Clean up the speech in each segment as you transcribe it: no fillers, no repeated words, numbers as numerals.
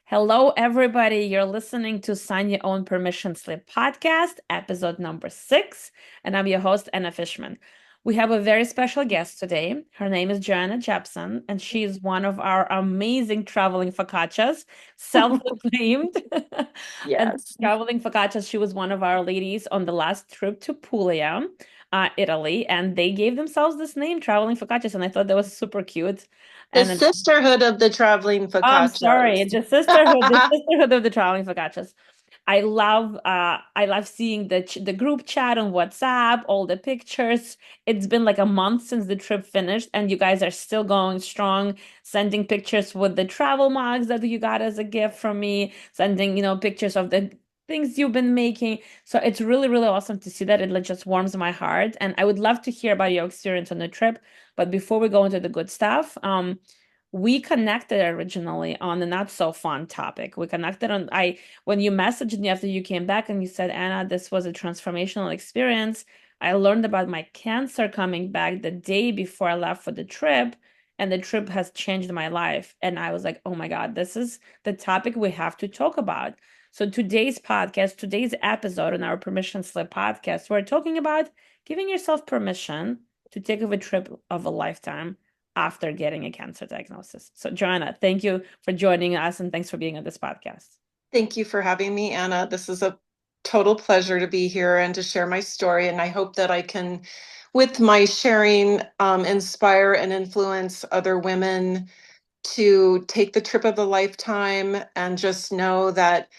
Hello, everybody. You're listening to Sign Your Own Permission Slip podcast, episode number 6, and I'm your host, Anna Fishman. We have a very special guest today. Her name is Joanna Jepsen, and she is one of our amazing traveling focaccias, self-acclaimed. And Yes. traveling focaccias, she was one of our ladies on the last trip to Puglia, Italy, and they gave themselves this name, Traveling Focaccias, and I thought that was super cute. The And Sisterhood of the Traveling Oh, I'm sorry. Focaccias. The sisterhood of the traveling focaccias. I love seeing the group chat on WhatsApp, all the pictures. It's been like a month since the trip finished, and you guys are still going strong, sending pictures with the travel mugs that you got as a gift from me, sending, pictures of the things you've been making. So it's really, really awesome to see that. It like just warms my heart. And I would love to hear about your experience on the trip. But before we go into the good stuff, we connected originally on a not so fun topic. We connected on I when you messaged me after you came back and you said, Anna, this was a transformational experience. I learned about my cancer coming back the day before I left for the trip, and the trip has changed my life. And I was like, oh my God, this is the topic we have to talk about. So today's podcast, today's episode on our Permission Slip podcast, we're talking about giving yourself permission to take a trip of a lifetime after getting a cancer diagnosis. So, Joanna, thank you for joining us and thanks for being on this podcast. Thank you for having me, Anna. This is a total pleasure to be here and to share my story. And I hope that I can, with my sharing, inspire and influence other women to take the trip of a lifetime and just know that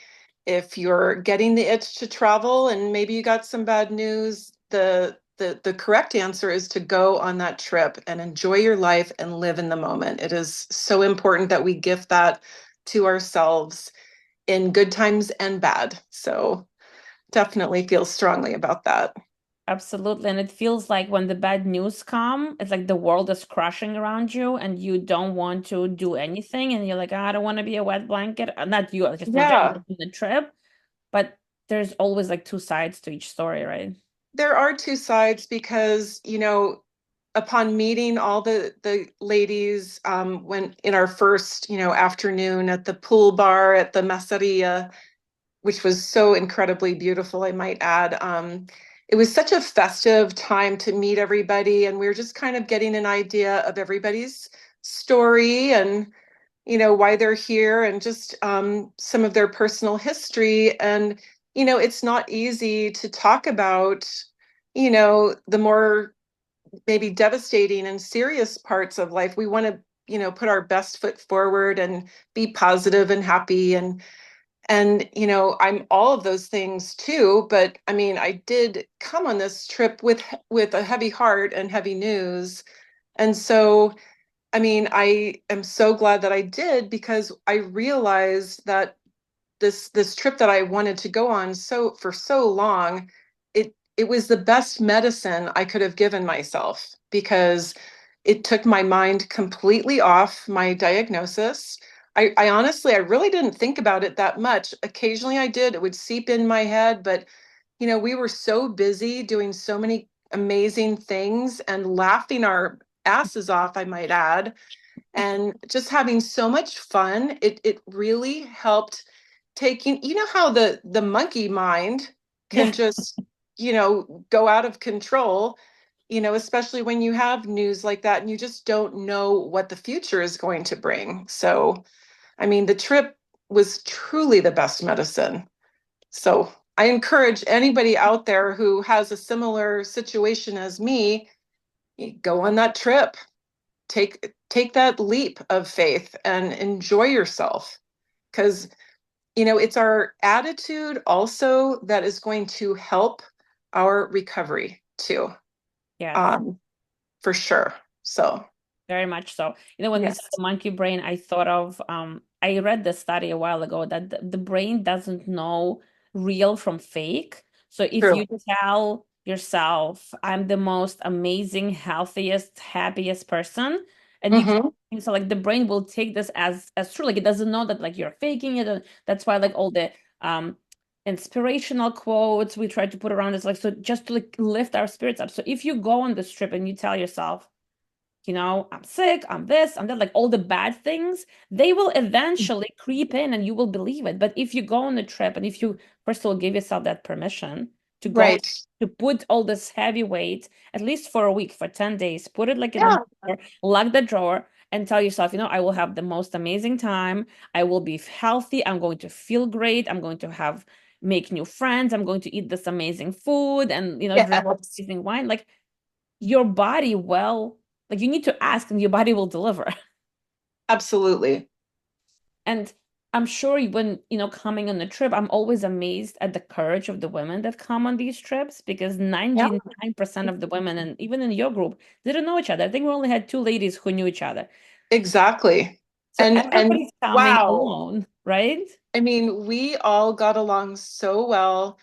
if you're getting the itch to travel and maybe you got some bad news, the correct answer is to go on that trip and enjoy your life and live in the moment. It is so important that we gift that to ourselves in good times and bad. So definitely feel strongly about that. Absolutely. And it feels like when the bad news come, it's like the world is crushing around you and you don't want to do anything. And you're like, "Ah, I don't want to be a wet blanket." Not you, just in general Yeah. in the trip. But there's always like two sides to each story, right? There are two sides because, upon meeting all the ladies when in our first, afternoon at the pool bar at the Masseria, which was so incredibly beautiful, I might add. It was such a festive time to meet everybody, and we were just kind of getting an idea of everybody's story and why they're here and just some of their personal history. And it's not easy to talk about the more maybe devastating and serious parts of life. We want to put our best foot forward and be positive and happy and I'm all of those things too, but I mean, I did come on this trip with a heavy heart and heavy news. And so I mean, I am so glad that I did because I realized that this trip that I wanted to go on for so long, it was the best medicine I could have given myself because it took my mind completely off my diagnosis. I honestly, I really didn't think about it that much. Occasionally I did, it would seep in my head, but we were so busy doing so many amazing things and laughing our asses off, I might add, and just having so much fun. It really helped taking, how the monkey mind can Yeah. just, go out of control, especially when you have news like that and you just don't know what the future is going to bring. So, I mean, the trip was truly the best medicine. So I encourage anybody out there who has a similar situation as me, go on that trip. Take that leap of faith and enjoy yourself because it's our attitude also that is going to help our recovery too, Yes. um, for sure. So Very much so. When you said yes. the monkey brain, I thought of I read the study a while ago that the brain doesn't know real from fake. So if True. you tell yourself, I'm the most amazing, healthiest, happiest person, and you Hmm. keep, so like the brain will take this as true. Like it doesn't know that like you're faking it. And that's why like all the inspirational quotes we try to put around is like so just to like lift our spirits up. So if you go on this trip and you tell yourself, I'm sick, I'm this, I'm that, like all the bad things, they will eventually creep in and you will believe it. But if you go on a trip and if you, first of all, give yourself that permission to go, Right. to put all this heavy weight, at least for a week, for 10 days, put it like in a Yeah. drawer, lock the drawer, and tell yourself, I will have the most amazing time. I will be healthy. I'm going to feel great. I'm going to make new friends. I'm going to eat this amazing food and, drink Yes. amazing wine. Like, your body will, like, you need to ask and your body will deliver. Absolutely. And I'm sure when, coming on the trip, I'm always amazed at the courage of the women that come on these trips because Yeah. 99% of the women, and even in your group, didn't know each other. I think we only had two ladies who knew each other. Exactly. So And everybody's coming wow. alone, right? I mean, we all got along so well.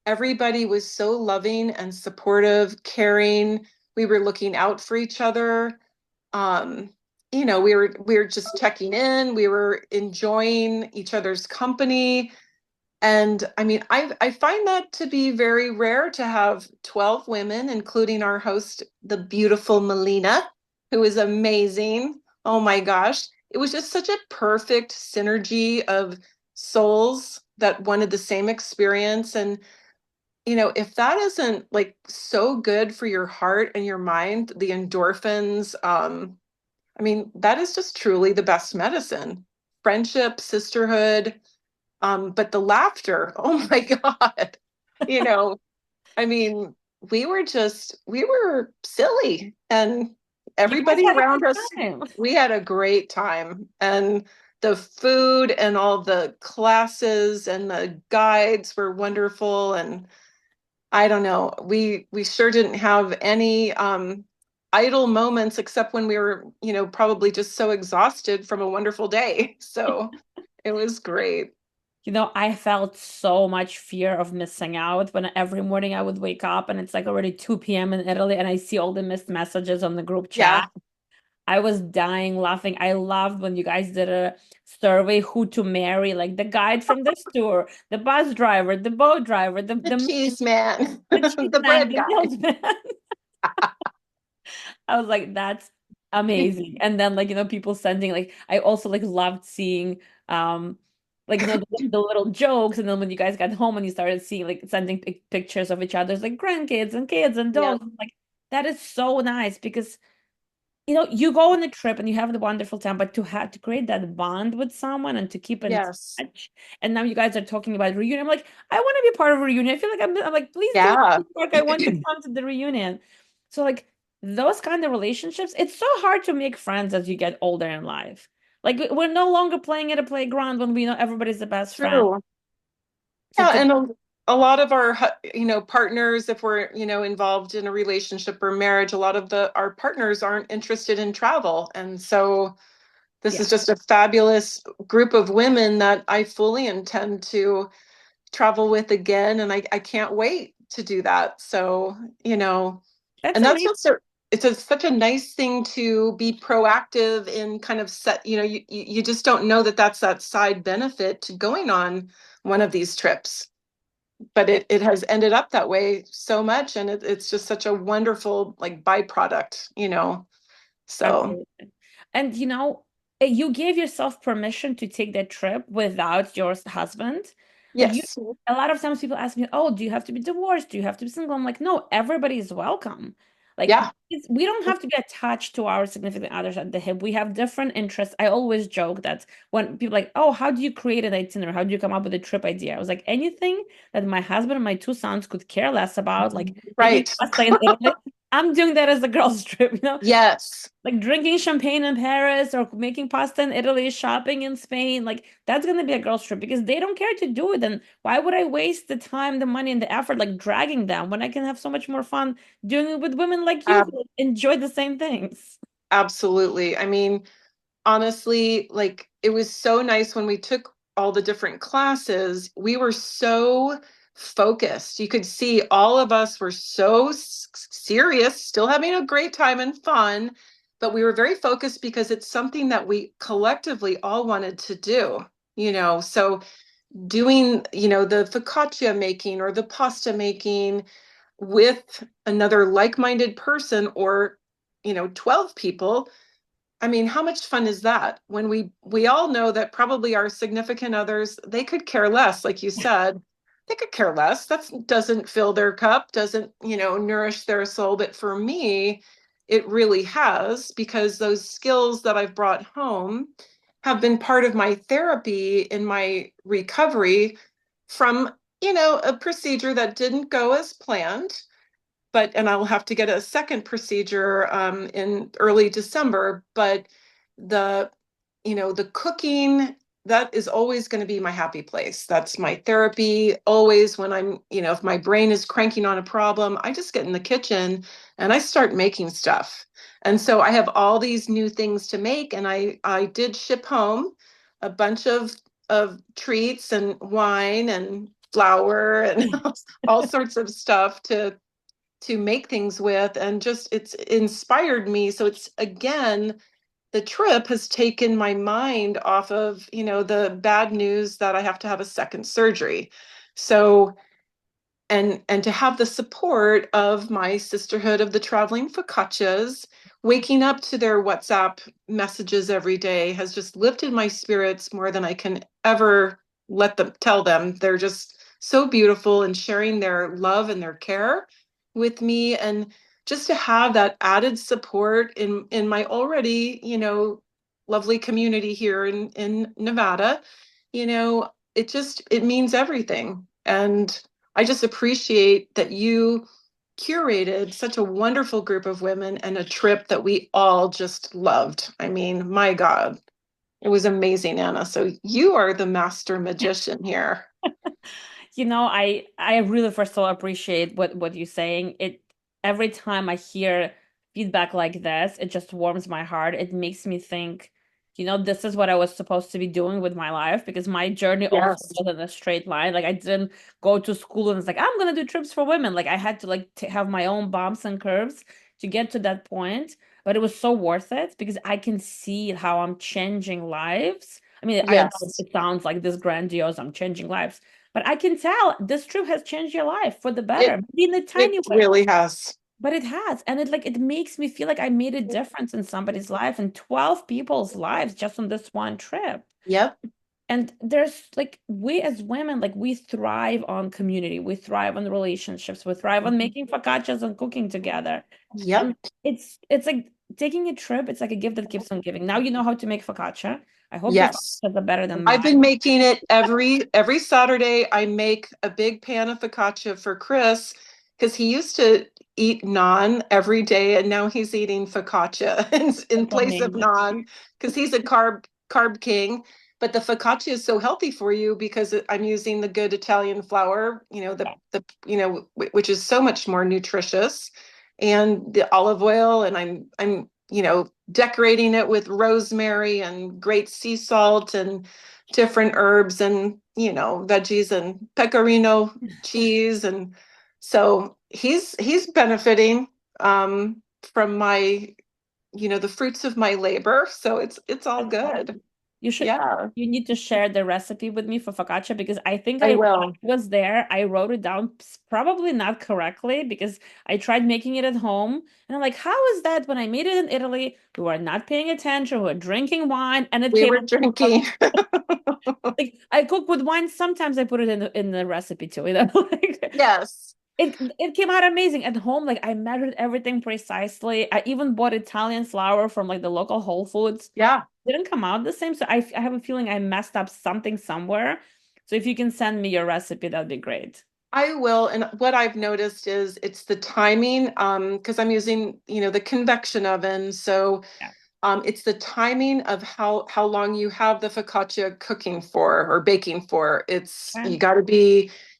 Everybody was so loving and supportive, caring. We were looking out for each other. Um, we were just checking in. We were enjoying each other's company. And I mean, I find that to be very rare to have 12 women, including our host, the beautiful Melina, who is amazing. Oh my gosh. It was just such a perfect synergy of souls that wanted the same experience. And, if that isn't like so good for your heart and your mind, the endorphins, I mean, that is just truly the best medicine. Friendship, sisterhood, but the laughter, oh my God. You know, I mean, we were silly and You guys everybody had a around good us, time. we had a great time. And the food and all the classes and the guides were wonderful. And I don't know, we sure didn't have any idle moments except when we were, probably just so exhausted from a wonderful day. So it was great. I felt so much fear of missing out when every morning I would wake up and it's like already 2 p.m. in Italy and I see all the missed messages on the group Yeah. chat. I was dying laughing. I loved when you guys did a survey who to marry, like the guide from this tour, the bus driver, the boat driver, the The the, cheese man, the cheese the man, bread the guy. milkman. I was like, that's amazing. And then like, people sending like I also like loved seeing like the little jokes and then when you guys got home and you started seeing like sending pictures of each other's like grandkids and kids and Yeah. dogs like that is so nice because you go on a trip and you have the wonderful time, but to have to create that bond with someone and to keep in Yes. touch. And now you guys are talking about reunion. I'm like, I want to be part of a reunion. I feel like I'm like, please do Yeah. it. Mark, I want to come to the reunion. So like those kind of relationships, it's so hard to make friends as you get older in life. Like we're no longer playing at a playground when we know everybody's the best friend. True. So Yeah, to and a lot of our, partners, if we're, involved in a relationship or marriage, a lot of the our partners aren't interested in travel. And so this is yeah, just a fabulous group of women that I fully intend to travel with again. And I can't wait to do that. So, that's and that's amazing. what's such a nice thing to be proactive in kind of set, you just don't know that that's that side benefit to going on one of these trips, but it has ended up that way so much. And it's just such a wonderful like byproduct, so Absolutely. And you gave yourself permission to take that trip without your husband. Like yes. a lot of times people ask me, "Oh, do you have to be divorced? Do you have to be single?" I'm like, "No, everybody is welcome." Like Yeah. we don't have to be attached to our significant others at the hip. We have different interests. I always joke that when people like, "Oh, how do you create an itinerary? How do you come up with a trip idea?" I was like, anything that my husband and my two sons could care less about, like making Right. pasta in Italy. I'm doing that as a girls' trip. Yes. Like drinking champagne in Paris or making pasta in Italy, shopping in Spain, like that's gonna be a girls' trip because they don't care to do it. And why would I waste the time, the money, and the effort like dragging them when I can have so much more fun doing it with women like you who enjoy the same things? Absolutely. I mean, honestly, like it was so nice when we took all the different classes. We were so focused. You could see all of us were so serious, still having a great time and fun, but we were very focused because it's something that we collectively all wanted to do, So doing, the focaccia making or the pasta making with another like-minded person or 12 people, I mean, how much fun is that when we all know that probably our significant others, they could care less, like you said, they could care less. That doesn't fill their cup, doesn't, nourish their soul. But for me, it really has, because those skills that I've brought home have been part of my therapy in my recovery from, a procedure that didn't go as planned, and I'll have to get a second procedure in early December. But the, the cooking, that is always going to be my happy place. That's my therapy. Always when I'm, if my brain is cranking on a problem, I just get in the kitchen and I start making stuff. And so I have all these new things to make, and I did ship home a bunch of treats and wine and flour and all sorts of stuff to make things with, and just it's inspired me. So it's, again, the trip has taken my mind off of, the bad news that I have to have a second surgery. So, and to have the support of my Sisterhood of the Traveling Focaccias, waking up to their WhatsApp messages every day has just lifted my spirits more than I can ever let them tell them. They're just so beautiful, and sharing their love and their care with me, and just to have that added support in my already, lovely community here in Nevada, it means everything. And I just appreciate that you curated such a wonderful group of women and a trip that we all just loved. I mean, my God, it was amazing, Anna. So you are the master magician here. I really first of all appreciate what you're saying. It every time I hear feedback like this, it just warms my heart. It makes me think, this is what I was supposed to be doing with my life, because my journey also Yes. wasn't a straight line. Like I didn't go to school and it's like I'm gonna do trips for women. Like I had to like have my own bumps and curves to get to that point. But it was so worth it because I can see how I'm changing lives. I mean, I know Yes. it sounds like this grandiose, I'm changing lives. But I can tell this trip has changed your life for the better, It maybe in a it tiny way, really has. but it has. And it makes me feel like I made a difference in somebody's life and 12 people's lives just on this one trip. Yep. And there's like we as women, like we thrive on community, we thrive on relationships, we thrive on making focaccias and cooking together. Yep. And it's like taking a trip, it's like a gift that keeps on giving. Now you know how to make focaccia. I hope your Yes. focaccias are better than I've mine. been making it every Saturday. I make a big pan of focaccia for Chris because he used to eat naan every day, and now he's eating focaccia in That's place of amazing. naan because he's a carb king. But the focaccia is so healthy for you because I'm using the good Italian flour, which is so much more nutritious, and the olive oil, and I'm decorating it with rosemary and great sea salt and different herbs and, veggies and pecorino cheese. And so he's benefiting from my, the fruits of my labor. So it's all That's good. awesome. You should Yeah, you need to share the recipe with me for focaccia because I think I I when I will. was there, I wrote it down probably not correctly because I tried making it at home and I'm like, how is that when I made it in Italy? We were not paying attention, we were drinking wine and it We came were out drinking. like I cook with wine, sometimes I put it in the recipe too, like Yes. it came out amazing at home. Like I measured everything precisely. I even bought Italian flour from like the local Whole Foods. Yeah. Didn't come out the same. So I have a feeling I messed up something somewhere. So if you can send me your recipe, that'd be great. I will. And what I've noticed is it's the timing, because I'm using, the convection oven. So Yeah. it's the timing of how long you have the focaccia cooking for or baking for. It's Okay.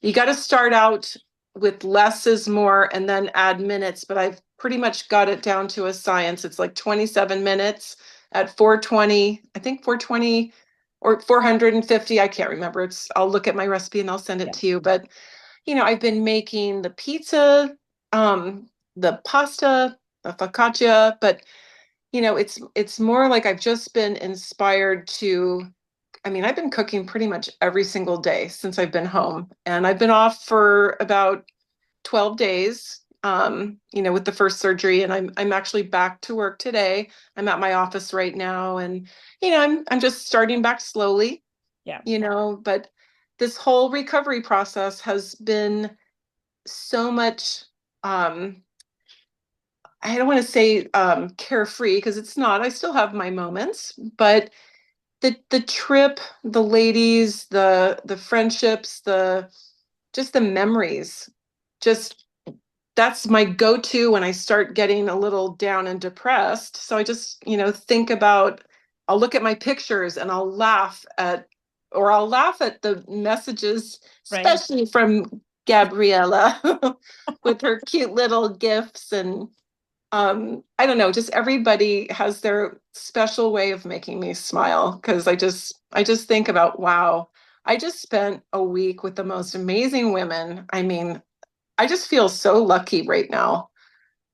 you got to start out with less is more and then add minutes, but I've pretty much got it down to a science. It's like 27 minutes at 420, I think 420 or 450. I can't remember. I'll look at my recipe and I'll send it Yeah. to you. But I've been making the pizza, the pasta, the focaccia, but it's more like I've just been inspired to, I mean, I've been cooking pretty much every single day since I've been home, and I've been off for about 12 days. with the first surgery, and I'm actually back to work today. I'm at my office right now, and I'm just starting back slowly, Yeah. but this whole recovery process has been so much I don't want to say carefree because it's not. I still have my moments, but the trip, the ladies, the friendships, the just the memories, just that's my go-to when I start getting a little down and depressed. So I just, think about, I'll look at my pictures and I'll laugh at the messages, Right. especially from Gabriella with her cute little gifts. And I don't know, just everybody has their special way of making me smile because I just think about, wow, I just spent a week with the most amazing women. I mean, I just feel so lucky right now.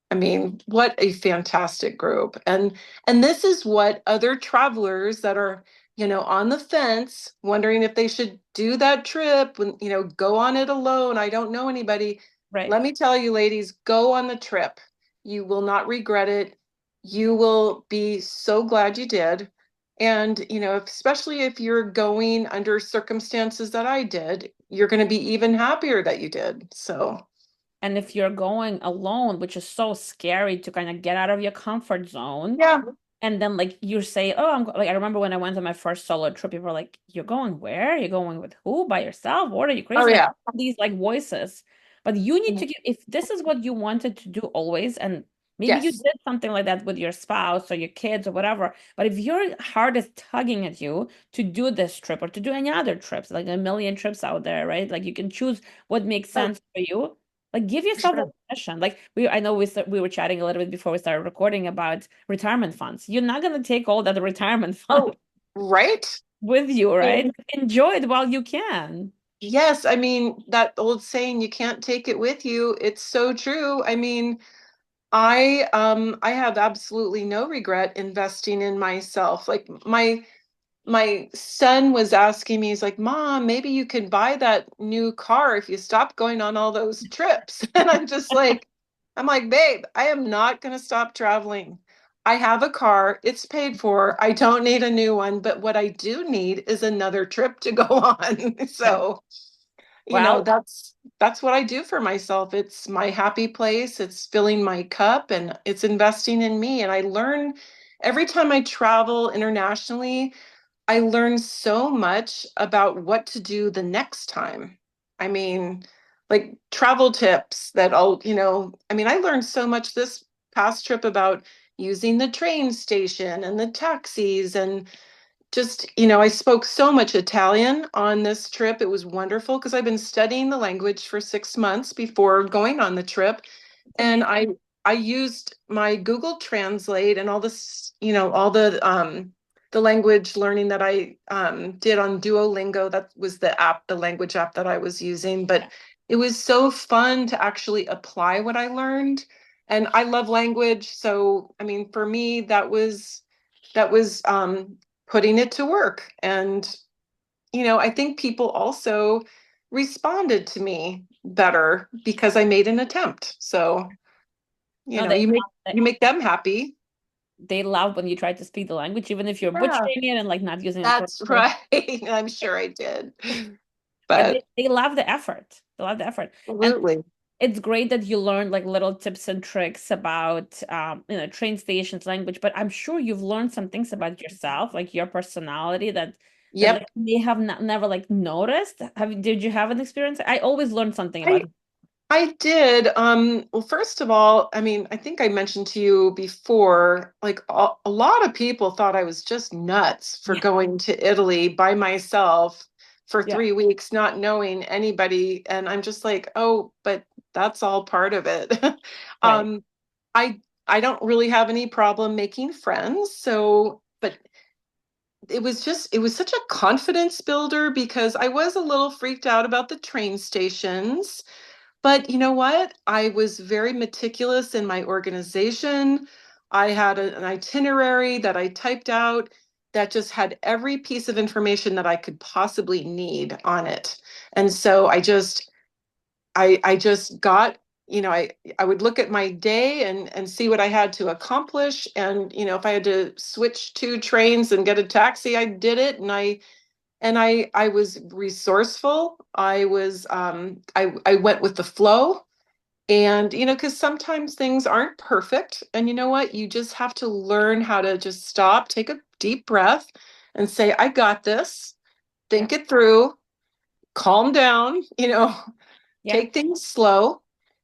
I mean, what a fantastic group. And this is what other travelers that are, on the fence, wondering if they should do that trip and, go on it alone. I don't know anybody. Right. Let me tell you, ladies, go on the trip. You will not regret it. You will be so glad you did. And, especially if you're going under circumstances that I did, you're going to be even happier that you did. So, And if you're going alone, which is so scary to kind of get out of your comfort zone, yeah. and then like you say, "Oh, like I remember when I went on my first solo trip, people were like, "You're going where? You're going with who? By yourself? What are you Oh, crazy?" Like yeah. all these like voices. But you need to give if this is what you wanted to do always, and maybe you Yes. did something like that with your spouse or your kids or whatever. But if your heart is tugging at you to do this trip or to do any other trips, like a million trips out there, right? Like you can choose what makes Oh, sense for you. Like give yourself that sure. permission. Like I know we were chatting a little bit before we started recording about retirement funds. You're not gonna take all that retirement fund Oh, right. with you, I right? mean, Enjoy it while you can. yes. I mean, that old saying, you can't take it with you. It's so true. I mean, I have absolutely no regret investing in myself. Like my son was asking me, he's like, Mom, maybe you could buy that new car if you stop going on all those trips. And I'm like, babe, I am not going to stop traveling. I have a car, it's paid for. I don't need a new one, but what I do need is another trip to go on. Yeah. So, Well, that's what I do for myself. It's my happy place, it's filling my cup, and it's investing in me. And I learn every time I travel internationally, I learned so much about what to do the next time. I mean, like travel tips that I learned so much this past trip about using the train station and the taxis and just, I spoke so much Italian on this trip. It was wonderful because I've been studying the language for 6 months before going on the trip. it's And amazing. I used my Google Translate and all this, all the language learning that I did on Duolingo. That was the language app that I was using. But it was so fun to actually apply what I learned. And I love language. So, I mean, for me, that was putting it to work. And, I think people also responded to me better because I made an attempt. So, No, you make them happy. they love when you try to speak the language, even if you're Yeah, butchering it and like not using it that's correctly. right. I'm sure I did. But But they love the effort. They love the effort. And absolutely. it's great that you learned like little tips and tricks about train stations language, but I'm sure you've learned some things about yourself, like your personality that like Yep. may have not, never like noticed. Did you have an experience? I always learn something about I I did. Well, first of all, I mean, I think I mentioned to you before, like a lot of people thought I was just nuts for yeah, going to Italy by myself for yeah, 3 weeks, not knowing anybody. And I'm just like, oh, but that's all part of it. right. Um, I I don't really have any problem making friends. So, but it was such a confidence builder because I was a little freaked out about the train stations. But you know what? I was very meticulous in my organization. I had an itinerary that I typed out that just had every piece of information that I could possibly need on it. And so I just got I would look at my day and see what I had to accomplish. And, if I had to switch two trains and get a taxi, I did it. And I was resourceful. I went with the flow. And, because sometimes things aren't perfect. And you know what? You just have to learn how to just stop, take a deep breath, and say, I got this, Yeah. think it through, calm down, Yeah. take things slow.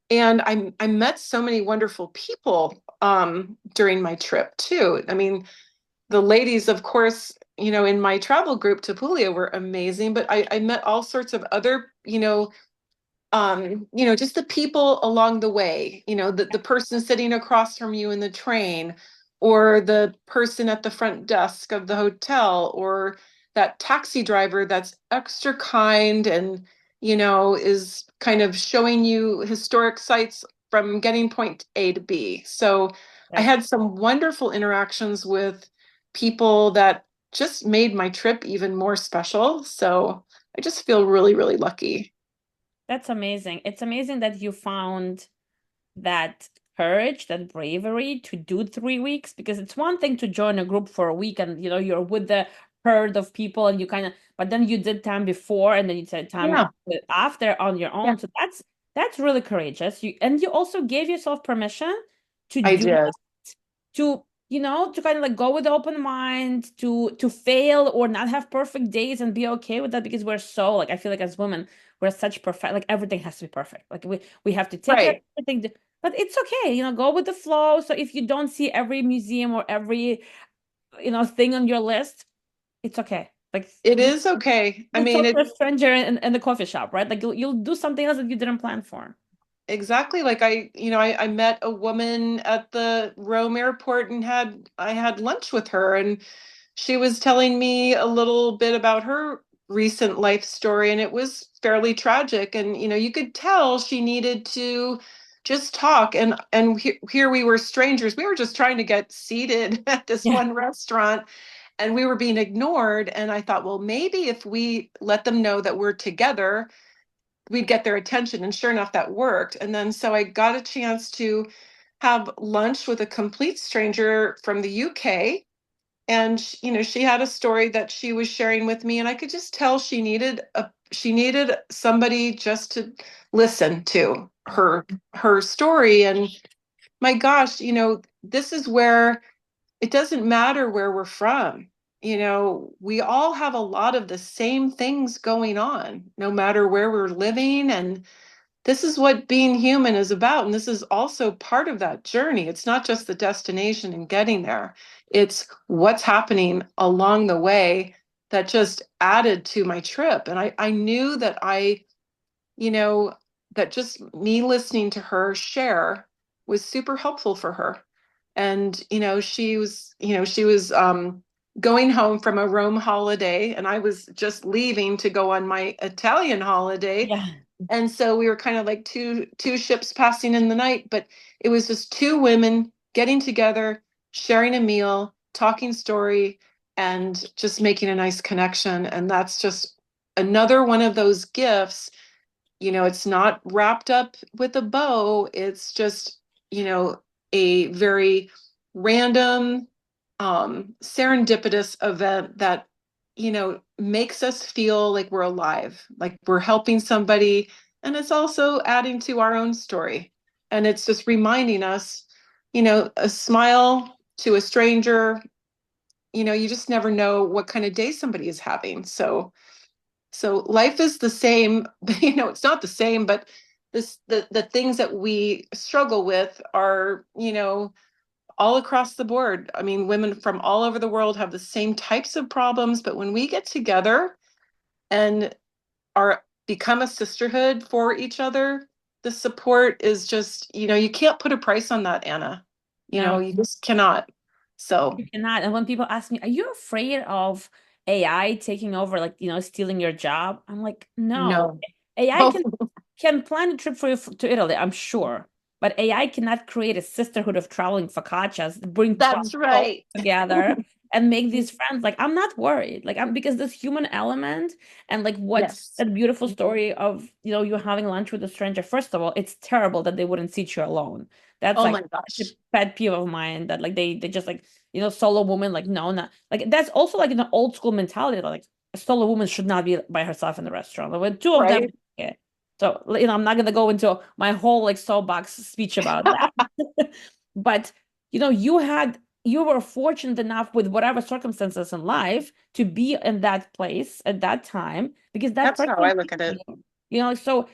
And I met so many wonderful people during my trip too. I mean, the ladies, of course, in my travel group to Puglia were amazing, but I met all sorts of other, just the people along the way, the person sitting across from you in the train, or the person at the front desk of the hotel, or that taxi driver that's extra kind and, is kind of showing you historic sites from getting point A to B. So I Right. had some wonderful interactions with people that just made my trip even more special. So I just feel really, really lucky. That's amazing. It's amazing that you found that courage, that bravery to do 3 weeks, because it's one thing to join a group for a week and you're with the herd of people and you kind of, but then you did time before and then you did time Yeah. after on your Yeah. own. So that's really courageous. You also gave yourself permission to I do did. to to kind of like go with open mind, to fail or not have perfect days and be okay with that, because we're so like, I feel like as women we're such perfect, like everything has to be perfect, like we have to take care of Right. everything, but it's okay, go with the flow. So if you don't see every museum or every thing on your list, it's okay. Like It is okay. I you'll mean, talk to it a stranger in the coffee shop, right? Like you'll do something else that you didn't plan for. exactly like I met a woman at the Rome airport and I had lunch with her, and she was telling me a little bit about her recent life story, and it was fairly tragic. And you could tell she needed to just talk. And here we were strangers. We were just trying to get seated at this Yeah. one restaurant, and we were being ignored. And I thought, well, maybe if we let them know that we're together, we'd get their attention. And sure enough, that worked. And then so I got a chance to have lunch with a complete stranger from the UK. And she had a story that she was sharing with me, and I could just tell she needed somebody just to listen to her story. And my gosh, this is where it doesn't matter where we're from. We all have a lot of the same things going on, no matter where we're living. And this is what being human is about. And this is also part of that journey. It's not just the destination and getting there, it's what's happening along the way that just added to my trip. And I knew that you know, that just me listening to her share was super helpful for her. And, she was going home from a Rome holiday, and I was just leaving to go on my Italian holiday. Yeah. And so we were kind of like two ships passing in the night, but it was just two women getting together, sharing a meal, talking story, and just making a nice connection. And that's just another one of those gifts. It's not wrapped up with a bow. It's just, a very random, serendipitous event that, makes us feel like we're alive, like we're helping somebody. And it's also adding to our own story. And it's just reminding us, a smile to a stranger, you just never know what kind of day somebody is having. So life is the same, it's not the same, but the things that we struggle with are, all across the board. I mean, women from all over the world have the same types of problems, but when we get together and are become a sisterhood for each other, the support is just, you can't put a price on that, Anna. No. You just cannot. So You cannot. And when people ask me, are you afraid of AI taking over, like, stealing your job? I'm like, no. no. AI Oh, can plan a trip for you to Italy, I'm sure. But AI cannot create a sisterhood of traveling focaccias, bring 12 that's souls right. together and make these friends. Like I'm not worried. Like I'm because this human element and like what Yes. that beautiful story of, you having lunch with a stranger. First of all, it's terrible that they wouldn't seat you alone. That's Oh like my a gosh. pet peeve of mine that like they just like, solo woman, like no, not like that's also like an old school mentality. Like a solo woman should not be by herself in the restaurant. Like when two of them, Right. okay. So, I'm not gonna go into my whole like soapbox speech about that. But you were fortunate enough with whatever circumstances in life to be in that place at that time because that That's how I person look picked at it. you. So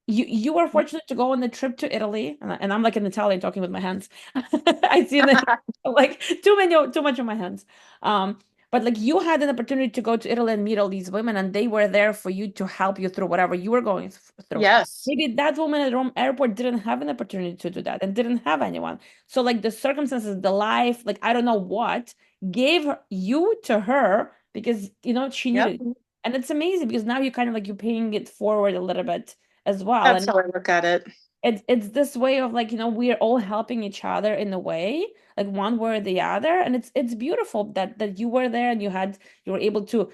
you were fortunate to go on the trip to Italy, and I'm like an Italian talking with my hands. I see the like too much of my hands. Um, but like you had an opportunity to go to Italy and meet all these women, and they were there for you to help you through whatever you were going through. Yes. Maybe that woman at Rome airport didn't have an opportunity to do that and didn't have anyone. So like the circumstances, the life, like I don't know what, gave you to her because she Yep. needed it. And it's amazing because now you kind of like you're paying it forward a little bit as well. That's And how I look at it. it's this way of like, we're all helping each other in a way, like one way or the other. And it's beautiful that you were there and you were able to,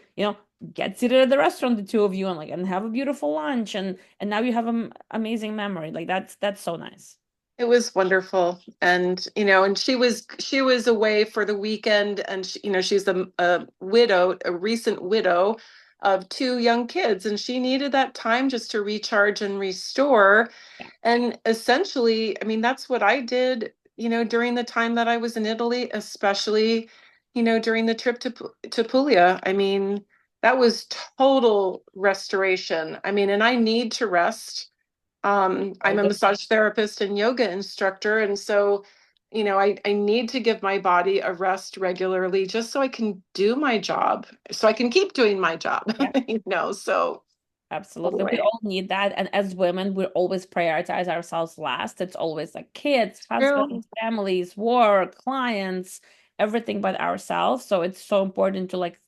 get seated at the restaurant, the two of you, and like and have a beautiful lunch and now you have an amazing memory. Like that's so nice. It was wonderful. And, and she was away for the weekend and she's a widow, a recent widow of two young kids, and she needed that time just to recharge and restore. Yeah. And essentially, I mean, that's what I did, during the time that I was in Italy, especially, during the trip to Puglia. I mean, that was total restoration. I mean, and I need to rest. I'm All a the massage therapist and yoga instructor, and so, I need to give my body a rest regularly just so I can do my job, so I can keep doing my job, yeah. so Absolutely. We anyway, all need that. And as women, we always prioritize ourselves last. It's always like kids, true. husbands, families, work, clients, everything but ourselves. So it's so important to like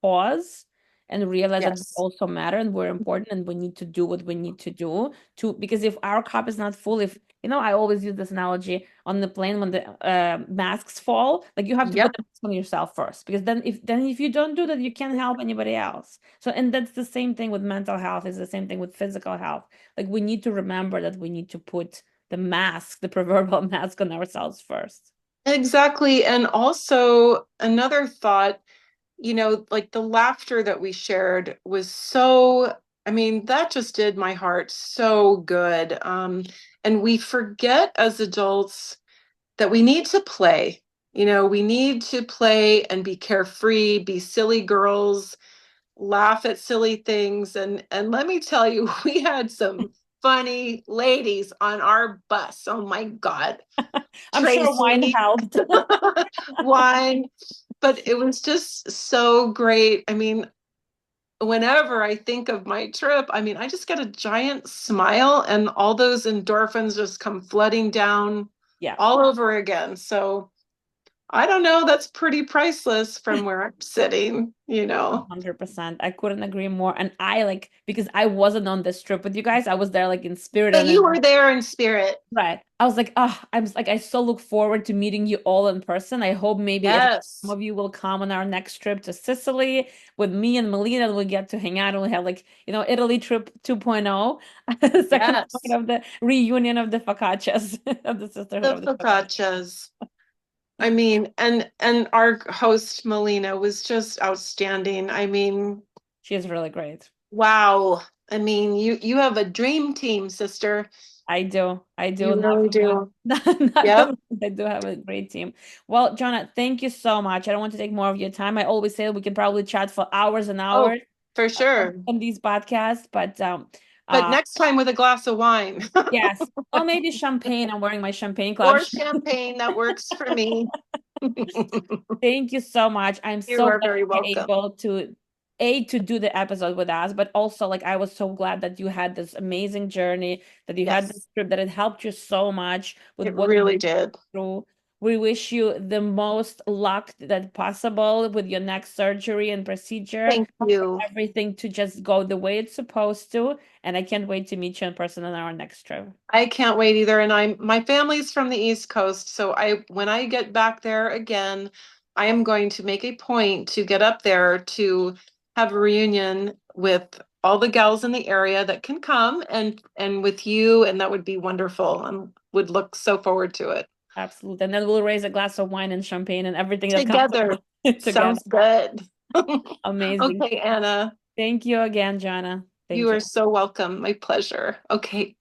pause and realize that we Yes. also matter and we're important and we need to do what we need to do to because if our cup is not full, if I always use this analogy on the plane when the masks fall, like you have to put Yep. the mask on yourself first because then if you don't do that, you can't help anybody else. So and that's the same thing with mental health, is the same thing with physical health. Like we need to remember that we need to put the mask, the proverbial mask on ourselves first. Exactly. And also another thought, like the laughter that we shared was so, I mean, that just did my heart so good. And we forget as adults that we need to play. We need to play and be carefree, be silly girls, laugh at silly things. And let me tell you, we had some funny ladies on our bus. Oh my God. I'm sure wine Tracy, helped. wine, but it was just so great. I mean, whenever I think of my trip, I mean, I just get a giant smile and all those endorphins just come flooding down Yeah. all over again. So I don't know, that's pretty priceless from where I'm sitting. 100%. I couldn't agree more. And I like because I wasn't on this trip with you guys, I was there like in spirit But and you were there in spirit. right. I was like, I so look forward to meeting you all in person. I hope maybe if some Yes. of you will come on our next trip to Sicily with me and Melina, and we get to hang out and we have like, Italy trip 2.0, second Yes. point of the reunion of the focaccias, of the sisterhood The of the focaccia. focaccias. I mean, and our host Melina was just outstanding. I mean, She is really great. wow. I mean, you have a dream team, sister. I do. I do. You Knock really on wood. do. Knock Yep. on wood. I do have a great team. Well, Jonah, thank you so much. I don't want to take more of your time. I always say we can probably chat for hours and Oh, hours for on sure. these podcasts, but But uh next time with a glass of wine yes. Or maybe champagne. I'm wearing my champagne club or shirt. champagne, that works for me. Thank you so much. I'm You so are glad very you're welcome. able to do the episode with us, but also like I was so glad that you had this amazing journey, that you had this Yes, trip, that it helped you so much with it what really did. through. We wish you the most luck that possible with your next surgery and procedure, Thank you. everything to just go the way it's supposed to. And I can't wait to meet you in person on our next trip. I can't wait either. And my family's from the East Coast, so when I get back there again, I am going to make a point to get up there to have a reunion with all the gals in the area that can come and with you, and that would be wonderful and would look so forward to it. Absolutely. And then we'll raise a glass of wine and champagne and everything that comes Together. with it together. Sounds good. Amazing. Okay, Anna, Thank you again, Joanna. you Thank you. are so welcome. My pleasure. Okay.